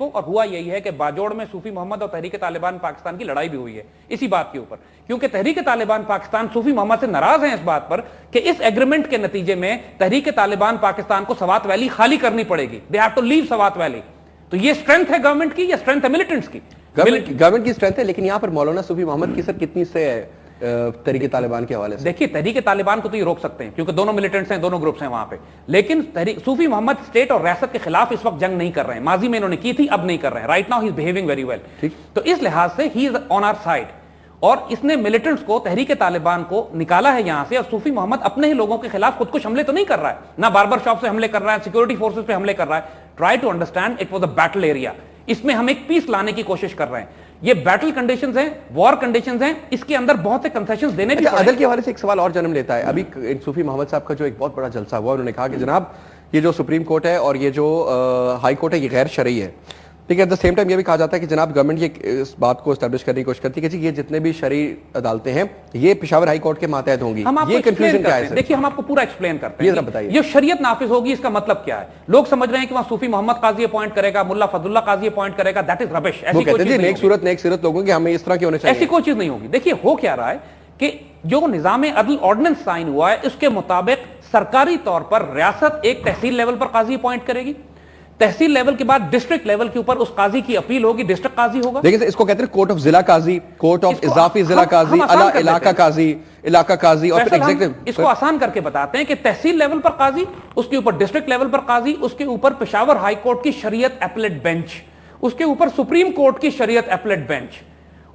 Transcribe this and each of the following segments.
और हुआ यही है कि बाजोड़ में सूफी मोहम्मद और तहरीक तालिबान पाकिस्तान की लड़ाई भी हुई है इसी बात के ऊपर, क्योंकि तहरीक तालिबान पाकिस्तान सूफी मोहम्मद से नाराज हैं इस बात पर कि इस एग्रीमेंट के नतीजे में तहरीक तालिबान पाकिस्तान को सवात वैली खाली करनी पड़ेगी। They have to leave Swat valley. तो ये स्ट्रेंथ है गवर्नमेंट की या स्ट्रेंथ है मिलिटेंट्स की? गवर्नमेंट की स्ट्रेंथ है, लेकिन यहां पर मौलाना सूफी मोहम्मद की सर कितनी से है तहरीक तालिबान के हवाले से? देखिए, तहरीक तालिबान को तो ये रोक सकते हैं क्योंकि दोनों मिलिटेंट्स हैं, दोनों ग्रुप्स हैं वहां पे, लेकिन सूफी मोहम्मद स्टेट और रियासत के खिलाफ इस वक्त जंग नहीं कर रहे हैं। माजी में इन्होंने की थी, अब नहीं कर रहे हैं। Right now he is behaving very well. तो इस लिहाज से he is on our side और इसने मिलिटेंट्स को, तहरीक तालिबान को निकाला है यहां से। और सूफी मोहम्मद अपने ही लोगों के खिलाफ खुद कुछ हमले तो नहीं कर रहा है, ना बार्बर शॉप से हमले कर रहा है, सिक्योरिटी फोर्सेस पे हमले कर रहा है। Try to understand, it was a battle area. इसमें हम एक पीस लाने की कोशिश कर रहे हैं। ये बैटल कंडीशंस हैं, वॉर कंडीशंस हैं, इसके अंदर बहुत से कंसेशंस देने भी पड़ेंगे। अदल के हवाले से एक सवाल और जन्म लेता है। अभी सूफी मोहम्मद साहब का जो एक बहुत बड़ा जलसा हुआ, उन्होंने कहा कि जनाब ये जो सुप्रीम कोर्ट है और ये जो हाई कोर्ट है ये गैर शरई है। ठीक है, एट द सेम टाइम ये भी कहा जाता है कि जनाब गवर्नमेंट ये इस बात को एस्टैब्लिश करने की कोशिश करती है कि ये जितने भी शरई अदालतें हैं ये पेशावर हाई कोर्ट के मातहत होंगी। ये कंफ्यूजन क्या है? देखिए, हम आपको पूरा एक्सप्लेन करते हैं। ये बताइए, ये शरीयत नाफिज होगी, इसका मतलब क्या है? लोग समझ रहे हैं कि वहां सूफी मोहम्मद काजी अपॉइंट करेगा, मुल्ला फजलुल्लाह काजी अपॉइंट करेगा। That is rubbish. ऐसी कोई चीज नेक सूरत नेक सीरत लोगों की हमें इस तरह की होने चाहिए, ऐसी कोई चीज नहीं होगी। देखिए, हो क्या रहा है कि जो निजाम अदल ऑर्डिनेंस साइन हुआ है उसके मुताबिक सरकारी तौर पर रियासत एक तहसील लेवल पर काजी अपॉइंट करेगी। तहसील लेवल के बाद डिस्ट्रिक्ट लेवल के ऊपर उस काजी की अपील होगी, डिस्ट्रिक्ट काजी होगा। देखिए, इसको कहते हैं कोर्ट ऑफ जिला काजी, कोर्ट ऑफ इजाफी जिला काजी, इलाका काजी, इलाका काजी और फिर एग्जीक्यूटिव। इसको आसान करके बताते हैं कि तहसील लेवल पर काजी, उसके ऊपर डिस्ट्रिक्ट लेवल पर काजी, उसके ऊपर पेशावर हाई कोर्ट की शरीयत एपलेट बेंच, उसके ऊपर सुप्रीम कोर्ट की शरीयत एपलेट बेंच।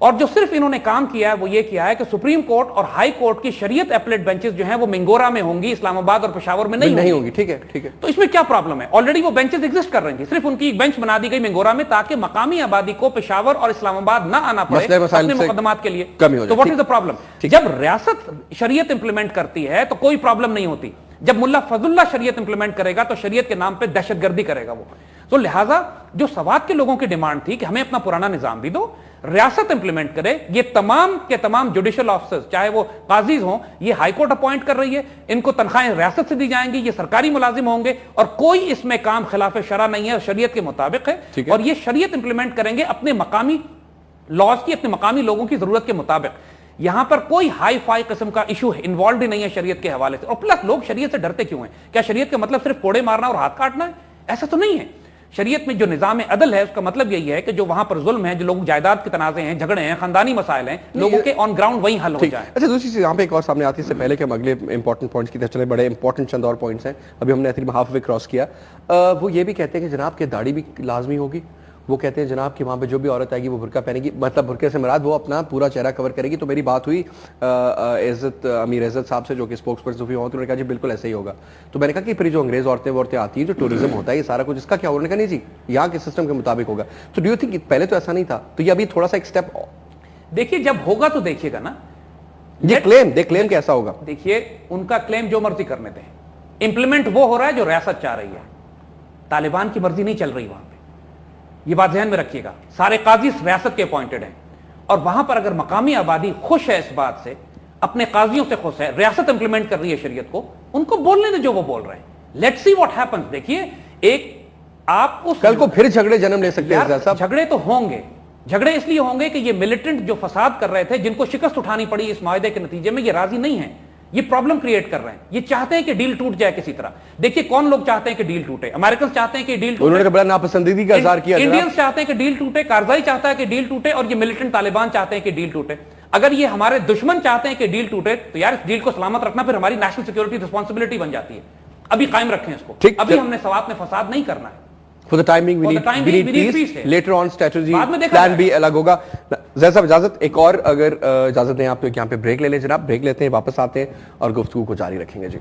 और जो सिर्फ इन्होंने काम किया है वो ये किया है कि सुप्रीम कोर्ट और हाई कोर्ट की शरीयत एपलेट बेंचेस जो हैं वो मिंगोरा में होंगी, इस्लामाबाद और पेशावर में नहीं होंगी। ठीक है, ठीक है। तो इसमें क्या प्रॉब्लम है? ऑलरेडी वो बेंचेस एग्जिस्ट कर रही थी, सिर्फ उनकी एक बेंच बना दी गई मिंगोरा में ताकि मकामी आबादी को पेशावर और इस्लामाबाद ना आना पड़े अपने मुकदमात के लिए। कमी हो जाए। तो व्हाट इज द प्रॉब्लम? जब रियासत शरीयत इंप्लीमेंट करती है तो कोई प्रॉब्लम नहीं होती। जब मुल्ला फजलुल्लाह शरीयत इंप्लीमेंट करेगा तो शरीयत के नाम पे दहशतगर्दी करेगा वो। तो लिहाजा जो सवात के लोगों की डिमांड थी कि हमें अपना पुराना निजाम भी दो, रियासत इंप्लीमेंट करे, ये तमाम के तमाम जुडिशियल ऑफिसर्स चाहे वो काजीज हों, ये हाई कोर्ट अपॉइंट कर रही है, इनको तनख्वाहें रियासत से दी जाएंगी, ये सरकारी मुलाजिम होंगे और कोई इसमें काम खिलाफ शरा नहीं है, शरीयत के मुताबिक है। और ये शरीयत इंप्लीमेंट करेंगे अपने मकामी लॉज की, अपने मकामी लोगों की जरूरत के मुताबिक। यहां पर कोई हाई फाई किस्म का इशू इन्वॉल्व ही नहीं है शरीयत के हवाले से। और प्लस लोग शरीयत से डरते क्यों हैं? क्या शरीयत का मतलब सिर्फ कोड़े मारना और हाथ काटना है? ऐसा तो नहीं है। शरीयत में जो निजाम अदल है उसका मतलब यही है कि जो वहां पर जुल्म है, जो लोग जायदाद के तनाजे हैं, झगड़े हैं, खानदानी मसाइल हैं, लोगों के ऑन ग्राउंड वही हल हो जाए। अच्छा, दूसरी चीज यहाँ पे एक और सामने आती है, इससे पहले कि हम अगले इंपॉर्टेंट पॉइंट्स की तरफ चले, बड़े इंपॉर्टेंट चंद और पॉइंट्स हैं, अभी हमने तकरीबन हाफ वे क्रॉस किया। वो ये भी कहते हैं कि जनाब के दाढ़ी भी लाजमी होगी। वो कहते हैं जनाब कि वहाँ पे जो भी औरत आएगी वो बुरका पहनेगी, मतलब बुरके से मुराद वो अपना पूरा चेहरा कवर करेगी। तो मेरी बात हुई अमीर इज़्ज़त साहब से, जो कि स्पोक्स पर्सन सूफी होते, उन्होंने कहा जी बिल्कुल ऐसे ही होगा। तो मैंने कहा कि फिर जो अंग्रेज औरतें आती हैं, जो टूरिज्म होता है, ये सारा कुछ इसका क्या? उन्होंने कहा नहीं जी, यहाँ के सिस्टम के मुताबिक होगा। तो डू यू थिंक पहले तो ऐसा नहीं था, तो ये अभी थोड़ा सा एक स्टेप? देखिए, जब होगा तो देखिएगा ना। ये क्लेम कैसा होगा? देखिए, उनका क्लेम जो मर्जी करने दें, इंप्लीमेंट वो हो रहा है जो रियासत चाह रही है। तालिबान की मर्जी नहीं चल रही वहां पे, ये बात ध्यान में रखिएगा। सारे काजी रियासत के अपॉइंटेड हैं और वहां पर अगर मकामी आबादी खुश है, इस बात से, अपने काजियों से खुश है, रियासत इंप्लीमेंट कर रही है शरीयत को, उनको बोलने दे जो वो बोल रहे हैं। Let's see what happens. देखिए, एक आप उस कल को फिर झगड़े जन्म ले सकते हैं। झगड़े तो होंगे। झगड़े इसलिए होंगे कि ये मिलिटेंट जो फसाद कर रहे थे, जिनको शिकस्त उठानी पड़ी इस मायदे के नतीजे में, ये राजी नहीं है, ये प्रॉब्लम क्रिएट कर रहे हैं। ये चाहते हैं कि डील टूट जाए किसी तरह। देखिए, कौन लोग चाहते हैं कि डील टूटे? अमेरिकन चाहते हैं कि डील टूटे, उन्होंने बड़ा नापसंदीदी का इज़हार किया। इंडियंस चाहते हैं कि डील टूटे, कारजाई चाहता है कि डील टूटे और ये मिलिटेंट तालिबान चाहते हैं कि डील टूटे। अगर ये हमारे दुश्मन चाहते हैं कि डील टूटे तो यार इस डील को सलामत रखना फिर हमारी नेशनल सिक्योरिटी रिस्पॉन्सिबिलिटी बन जाती है। अभी कायम रखें इसको। अभी हमने सवात में फसाद नहीं करना है। For the time being, we need peace. Later on, strategy, plan B अलग होगा। ज़ैद साहब, इजाजत, एक और अगर इजाजत दें आप तो यहाँ पे ब्रेक ले लें जनाब। ब्रेक लेते हैं, वापस आते हैं और गुफ्तगू को जारी रखेंगे जी।